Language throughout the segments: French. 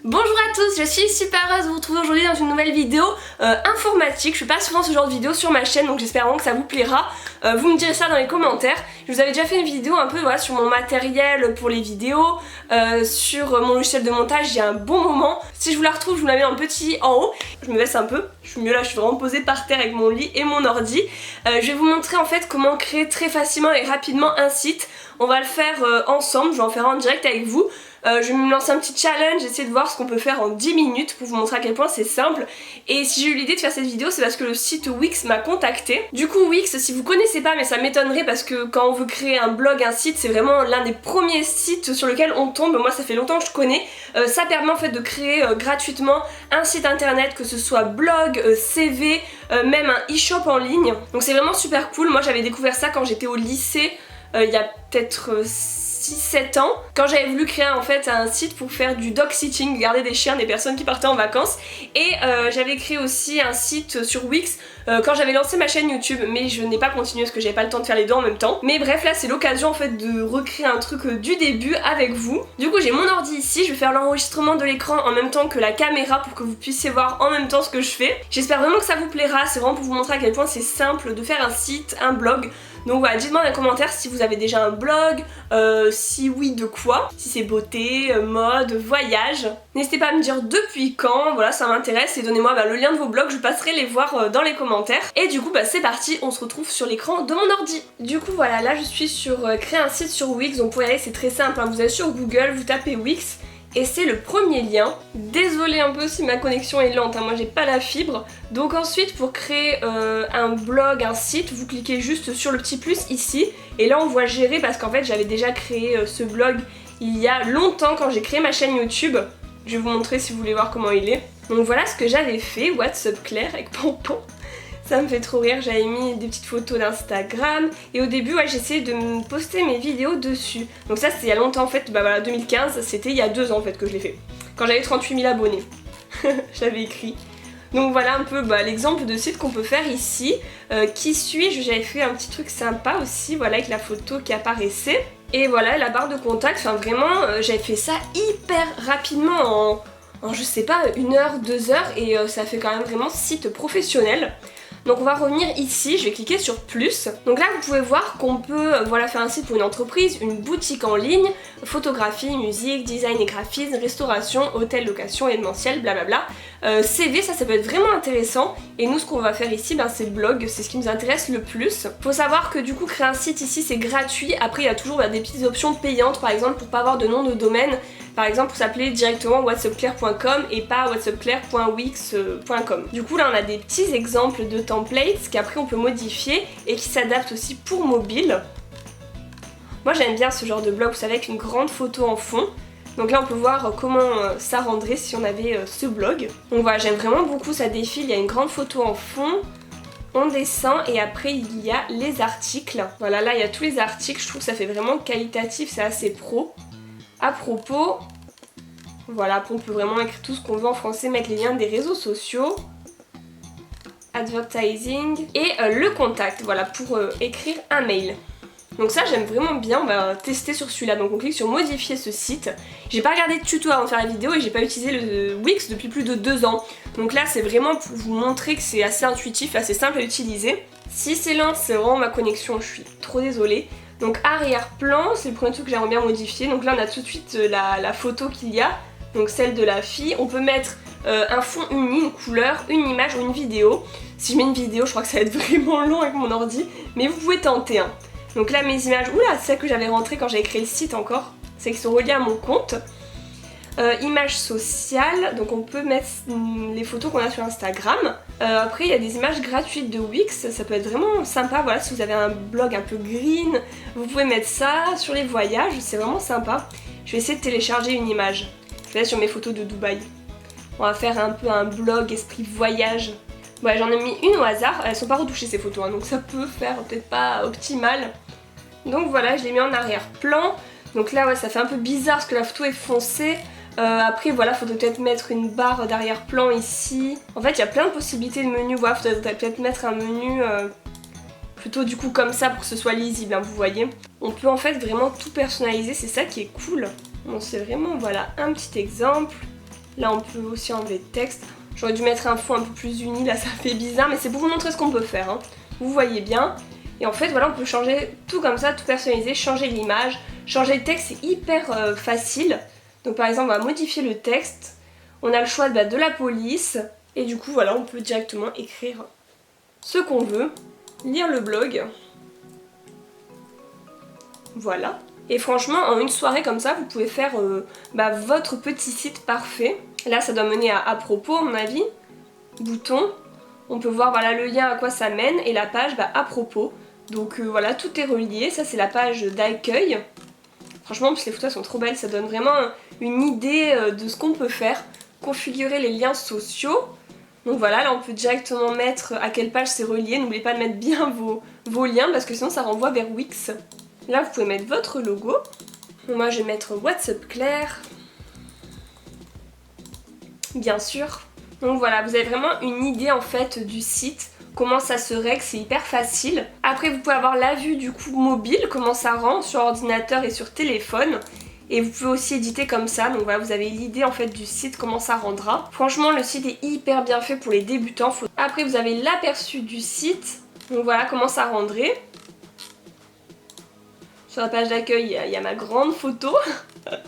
Bonjour à tous, je suis super heureuse de vous retrouver aujourd'hui dans une nouvelle vidéo informatique. Je fais pas souvent ce genre de vidéo sur ma chaîne, donc j'espère vraiment que ça vous plaira. Vous me direz ça dans les commentaires. Je vous avais déjà fait une vidéo un peu voilà, sur mon matériel pour les vidéos, sur mon logiciel de montage il y a un bon moment. Si je vous la retrouve, je vous la mets en petit en haut. Je me baisse un peu, je suis mieux là, je suis vraiment posée par terre avec mon lit et mon ordi. Je vais vous montrer en fait comment créer très facilement et rapidement un site. On va le faire ensemble, je vais en faire en direct avec vous. Je vais me lancer un petit challenge, essayer de voir ce qu'on peut faire en 10 minutes pour vous montrer à quel point c'est simple. Et si j'ai eu l'idée de faire cette vidéo, c'est parce que le site Wix m'a contacté. Du coup Wix, si vous connaissez pas, mais ça m'étonnerait parce que quand on veut créer un blog, un site, c'est vraiment l'un des premiers sites sur lequel on tombe. Moi ça fait longtemps que je connais. Ça permet en fait de créer gratuitement un site internet, que ce soit blog, CV, même un e-shop en ligne. Donc c'est vraiment super cool. Moi j'avais découvert ça quand j'étais au lycée, il y a peut-être 6-7 ans, quand j'avais voulu créer en fait un site pour faire du dog sitting, garder des chiens des personnes qui partaient en vacances. Et j'avais créé aussi un site sur Wix quand j'avais lancé ma chaîne YouTube, mais je n'ai pas continué parce que j'avais pas le temps de faire les deux en même temps. Mais bref, là c'est l'occasion en fait de recréer un truc du début avec vous. Du coup j'ai mon ordi ici, je vais faire l'enregistrement de l'écran en même temps que la caméra pour que vous puissiez voir en même temps ce que je fais. J'espère vraiment que ça vous plaira, c'est vraiment pour vous montrer à quel point c'est simple de faire un site, un blog. Donc voilà, dites-moi dans les commentaires si vous avez déjà un blog, si oui de quoi, si c'est beauté, mode, voyage. N'hésitez pas à me dire depuis quand, voilà ça m'intéresse, et donnez-moi le lien de vos blogs, je passerai les voir dans les commentaires. Et du coup c'est parti, on se retrouve sur l'écran de mon ordi. Du coup voilà, là je suis sur créer un site sur Wix, donc pour y aller c'est très simple, hein. Vous allez sur Google, vous tapez Wix, et c'est le premier lien. Désolée un peu si ma connexion est lente, hein, moi j'ai pas la fibre. Donc ensuite pour créer un blog, un site, vous cliquez juste sur le petit plus ici. Et là on voit gérer parce qu'en fait j'avais déjà créé ce blog il y a longtemps quand j'ai créé ma chaîne YouTube. Je vais vous montrer si vous voulez voir comment il est. Donc voilà ce que j'avais fait, What's Up Claire avec Pompon. Ça me fait trop rire, j'avais mis des petites photos d'Instagram et au début ouais, j'essayais de me poster mes vidéos dessus. Donc ça c'était il y a longtemps en fait, bah voilà 2015, c'était il y a 2 ans en fait que je l'ai fait. Quand j'avais 38 000 abonnés, je l'avais écrit. Donc voilà un peu l'exemple de site qu'on peut faire ici. Qui suis-je? J'avais fait un petit truc sympa aussi, voilà avec la photo qui apparaissait. Et voilà la barre de contact, enfin vraiment j'avais fait ça hyper rapidement en je sais pas 1 heure, 2 heures et ça fait quand même vraiment site professionnel. Donc on va revenir ici, je vais cliquer sur plus. Donc là vous pouvez voir qu'on peut voilà, faire un site pour une entreprise, une boutique en ligne, photographie, musique, design et graphisme, restauration, hôtel, location, événementiel, blablabla. CV, ça peut être vraiment intéressant. Et nous ce qu'on va faire ici, c'est blog, c'est ce qui nous intéresse le plus. Faut savoir que du coup créer un site ici c'est gratuit. Après il y a toujours des petites options payantes par exemple pour pas avoir de nom de domaine. Par exemple pour s'appeler directement whatsupclaire.com et pas whatsupclaire.wix.com. Du coup là on a des petits exemples de templates qu'après on peut modifier et qui s'adaptent aussi pour mobile. Moi j'aime bien ce genre de blog, vous savez, avec une grande photo en fond. Donc là on peut voir comment ça rendrait si on avait ce blog. Donc voilà, j'aime vraiment beaucoup, ça défile, il y a une grande photo en fond. On descend et après il y a les articles. Voilà, là il y a tous les articles, je trouve que ça fait vraiment qualitatif, c'est assez pro. À propos, voilà, après on peut vraiment écrire tout ce qu'on veut en français, mettre les liens des réseaux sociaux, advertising et le contact, voilà, pour écrire un mail. Donc ça j'aime vraiment bien, on va tester sur celui-là. Donc on clique sur modifier ce site. J'ai pas regardé de tuto avant de faire la vidéo et j'ai pas utilisé le Wix depuis plus de 2 ans. Donc là c'est vraiment pour vous montrer que c'est assez intuitif, assez simple à utiliser. Si c'est lent, c'est vraiment ma connexion, je suis trop désolée. Donc arrière-plan, c'est le premier truc que j'aimerais bien modifier. Donc là on a tout de suite la photo qu'il y a, donc celle de la fille. On peut mettre un fond uni, une couleur, une image ou une vidéo. Si je mets une vidéo, je crois que ça va être vraiment long avec mon ordi, mais vous pouvez tenter. Hein. Donc là mes images, oula, c'est celle que j'avais rentrée quand j'avais créé le site encore, c'est qui sont reliées à mon compte. Images sociales, donc on peut mettre les photos qu'on a sur Instagram. Après il y a des images gratuites de Wix, ça peut être vraiment sympa, voilà, si vous avez un blog un peu green, vous pouvez mettre ça sur les voyages, c'est vraiment sympa. Je vais essayer de télécharger une image, je vais aller sur mes photos de Dubaï. On va faire un peu un blog esprit voyage. Ouais, j'en ai mis une au hasard, elles sont pas retouchées ces photos, hein, donc ça peut faire peut-être pas optimal. Donc voilà, je l'ai mis en arrière-plan. Donc là ouais, ça fait un peu bizarre parce que la photo est foncée. Après voilà, faudrait peut-être mettre une barre d'arrière-plan ici. En fait il y a plein de possibilités de menu, voilà, faudrait peut-être mettre un menu plutôt du coup comme ça pour que ce soit lisible, hein, vous voyez. On peut en fait vraiment tout personnaliser, c'est ça qui est cool. Bon, c'est vraiment voilà un petit exemple. Là on peut aussi enlever le texte. J'aurais dû mettre un fond un peu plus uni, là ça fait bizarre, mais c'est pour vous montrer ce qu'on peut faire, hein. Vous voyez bien. Et en fait voilà, on peut changer tout comme ça, tout personnaliser, changer l'image, changer le texte, c'est hyper facile. Donc par exemple on va modifier le texte, on a le choix de la police, et du coup voilà, on peut directement écrire ce qu'on veut, lire le blog. Voilà. Et franchement, en une soirée comme ça, vous pouvez faire votre petit site parfait. Là, ça doit mener à propos, à mon avis. Bouton. On peut voir voilà, le lien à quoi ça mène et la page à propos. Donc voilà, tout est relié. Ça, c'est la page d'accueil. Franchement, en plus, les photos sont trop belles. Ça donne vraiment une idée de ce qu'on peut faire. Configurer les liens sociaux. Donc voilà, là, on peut directement mettre à quelle page c'est relié. N'oubliez pas de mettre bien vos liens parce que sinon, ça renvoie vers Wix. Là, vous pouvez mettre votre logo. Moi, je vais mettre WhatsApp Claire. Bien sûr. Donc voilà, vous avez vraiment une idée en fait du site, comment ça se règle, c'est hyper facile. Après, vous pouvez avoir la vue du coup mobile, comment ça rend sur ordinateur et sur téléphone. Et vous pouvez aussi éditer comme ça, donc voilà, vous avez l'idée en fait du site, comment ça rendra. Franchement, le site est hyper bien fait pour les débutants. Après, vous avez l'aperçu du site, donc voilà comment ça rendrait. Sur la page d'accueil, il y a ma grande photo.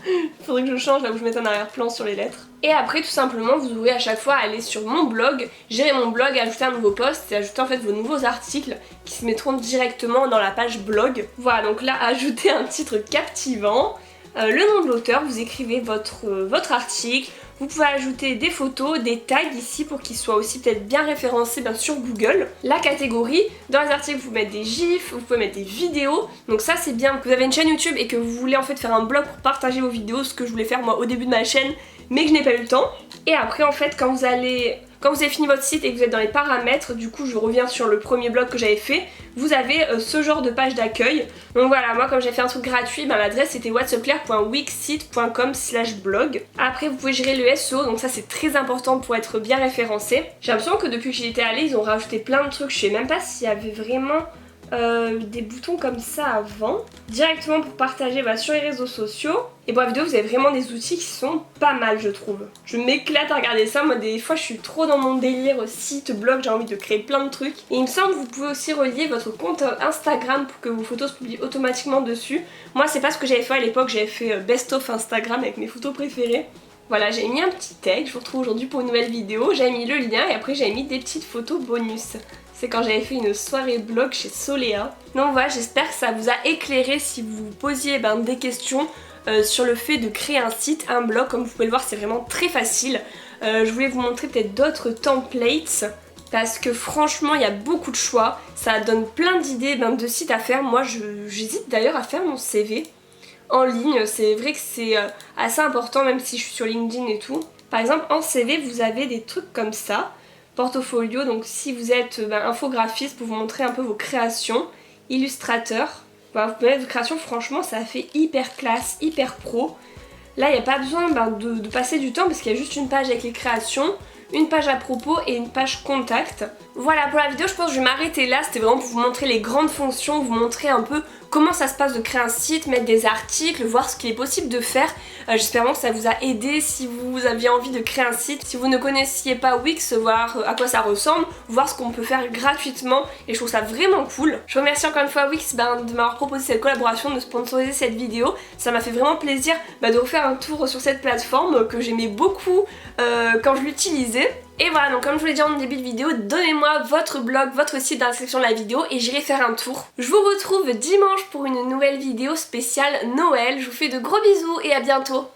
Il faudrait que je change là où je mette un arrière-plan sur les lettres. Et après, tout simplement, vous aurez à chaque fois à aller sur mon blog, gérer mon blog, ajouter un nouveau post et ajouter en fait vos nouveaux articles qui se mettront directement dans la page blog. Voilà, donc là, ajouter un titre captivant, le nom de l'auteur, vous écrivez votre article. Vous pouvez ajouter des photos, des tags ici pour qu'ils soient aussi peut-être bien référencés sur Google. La catégorie, dans les articles vous pouvez mettre des gifs, vous pouvez mettre des vidéos. Donc ça c'est bien, que vous avez une chaîne YouTube et que vous voulez en fait faire un blog pour partager vos vidéos, ce que je voulais faire moi au début de ma chaîne mais que je n'ai pas eu le temps. Et après en fait quand vous avez fini votre site et que vous êtes dans les paramètres, du coup je reviens sur le premier blog que j'avais fait, vous avez ce genre de page d'accueil. Donc voilà, moi comme j'ai fait un truc gratuit, l'adresse c'était whatsapclaire.wixsite.com/blog. Après vous pouvez gérer le SEO, donc ça c'est très important pour être bien référencé. J'ai l'impression que depuis que j'y étais allée, ils ont rajouté plein de trucs, je sais même pas s'il y avait vraiment des boutons comme ça avant. Directement pour partager sur les réseaux sociaux. Et pour la vidéo, vous avez vraiment des outils qui sont pas mal, je trouve. Je m'éclate à regarder ça. Moi, des fois, je suis trop dans mon délire site, blog, j'ai envie de créer plein de trucs. Et il me semble que vous pouvez aussi relier votre compte Instagram pour que vos photos se publient automatiquement dessus. Moi, c'est pas ce que j'avais fait à l'époque. J'avais fait Best of Instagram avec mes photos préférées. Voilà, j'ai mis un petit tag. Je vous retrouve aujourd'hui pour une nouvelle vidéo. J'avais mis le lien et après, j'avais mis des petites photos bonus. C'est quand j'avais fait une soirée blog chez Solea. Donc voilà, j'espère que ça vous a éclairé si vous vous posiez des questions sur le fait de créer un site, un blog. Comme vous pouvez le voir, c'est vraiment très facile. Je voulais vous montrer peut-être d'autres templates parce que franchement, il y a beaucoup de choix. Ça donne plein d'idées de sites à faire. Moi, j'hésite d'ailleurs à faire mon CV en ligne. C'est vrai que c'est assez important, même si je suis sur LinkedIn et tout. Par exemple, en CV, vous avez des trucs comme ça. Portfolio, donc si vous êtes infographiste pour vous montrer un peu vos créations, illustrateur, vous pouvez mettre vos créations, franchement ça fait hyper classe, hyper pro. Là il n'y a pas besoin de passer du temps parce qu'il y a juste une page avec les créations, une page à propos et une page contact. Voilà pour la vidéo, je pense que je vais m'arrêter là, c'était vraiment pour vous montrer les grandes fonctions, vous montrer un peu comment ça se passe de créer un site, mettre des articles, voir ce qu'il est possible de faire. J'espère vraiment que ça vous a aidé si vous aviez envie de créer un site. Si vous ne connaissiez pas Wix, voir à quoi ça ressemble, voir ce qu'on peut faire gratuitement et je trouve ça vraiment cool. Je remercie encore une fois Wix de m'avoir proposé cette collaboration, de sponsoriser cette vidéo. Ça m'a fait vraiment plaisir de refaire un tour sur cette plateforme que j'aimais beaucoup quand je l'utilisais. Et voilà, donc comme je vous l'ai dit en début de vidéo, donnez-moi votre blog, votre site dans la description de la vidéo et j'irai faire un tour. Je vous retrouve dimanche pour une nouvelle vidéo spéciale Noël. Je vous fais de gros bisous et à bientôt.